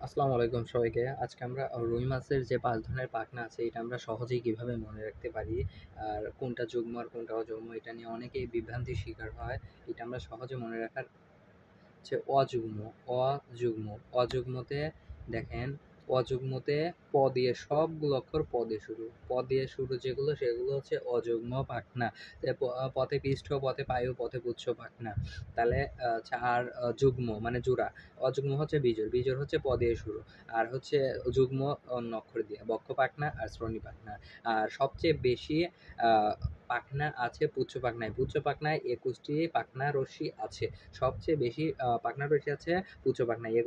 আসসালামু আলাইকুম সবাইকে। আজকে আমরা রুই মাছের যে ৫ ধরনের পাখনা আছে এটা আমরা সহজেই কিভাবে মনে রাখতে পারি, আর কোনটা যুগ্ম আর কোনটা অযুগ্ম এটা নিয়ে অনেকেই বিভ্রান্তির শিকার হয়। এটা আমরা সহজে মনে রাখার হচ্ছে অযুগ্ম। অযুগ্ম অযুগ্মতে দেখেন, অযুগ্মতে প দিয়ে সবগুলো অক্ষর প দিয়ে শুরু। প দিয়ে শুরু যেগুলো সেগুলো হচ্ছে অযুগ্ম পাখনা। পথে পৃষ্ঠ, পথে পায়ু, পথে পুচ্ছ পাখনা। তাহলে হচ্ছে আর যুগ্ম মানে জোড়া। অযুগ্ম হচ্ছে বিজোড়। বিজোড় হচ্ছে প দিয়ে শুরু। আর হচ্ছে যুগ্ম অন্য অক্ষর দিয়ে বক্ষ পাখনা আর শ্রোণী পাখনা। আর সবচেয়ে বেশি আহ পাখনা আছে পুচ্ছ পাখনায়। পুচ্ছ পাখনায় ২১টি পাখনা রশ্মি আছে। সবচেয়ে বেশি পাখনা রশ্মি আছে পুচ্ছ পাখনায়, এর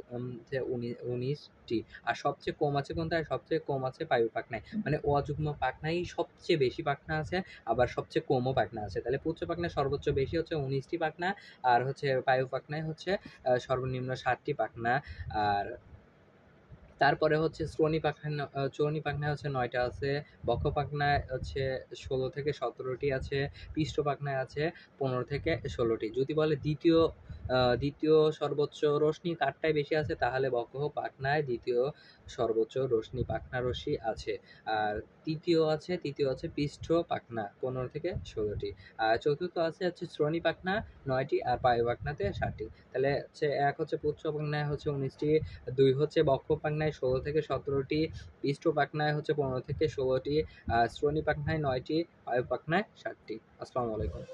যে ১৯টি। আর সবচেয়ে কম আছে কোনটায়? সবচেয়ে কম আছে পায়ু পাখনায়। মানে অযুগ্ম পাখনায় সবচেয়ে বেশি পাখনা আছে, আবার সবচেয়ে কমও পাখনা আছে। তাহলে পুচ্ছ পাখনায় সর্বোচ্চ বেশি হচ্ছে ১৯টি পাখনা, আর হচ্ছে পায়ু পাখনায় হচ্ছে সর্বনিম্ন ৭টি পাখনা। আর তারপরে হচ্ছে শ্রোণী পাখনায় হচ্ছে ৯টা আছে, বক্ষ পাখনায় হচ্ছে ১৬ থেকে ১৭টি আছে, পৃষ্ঠ পাখনায় আছে ১৫ থেকে ১৬টি। যদি বলে দ্বিতীয় সর্বোচ্চ রশ্মি কারটায় বেশি আছে, তাহলে বক্ষ পাখনায় দ্বিতীয় সর্বোচ্চ পাখনা রশ্মি আছে। আর তৃতীয় আছে পৃষ্ঠ পাখনা ১৫ থেকে ১৬টি। আর চতুর্থ হচ্ছে শ্রোণী পাখনা ৯টি, আর পায়ু পাখনাতে ৭টি। তাহলে হচ্ছে ১ হচ্ছে পুচ্ছ পাখনায় হচ্ছে ১৯টি, ২ হচ্ছে বক্ষ পাখনায় ১৬ থেকে ১৭টি, পৃষ্ঠ পাখনায় হচ্ছে ১৫ থেকে ১৬টি, আর শ্রোণী পাখনায় ৯টি, পায়ু পাখনায় ৭টি। আসসালামু আলাইকুম।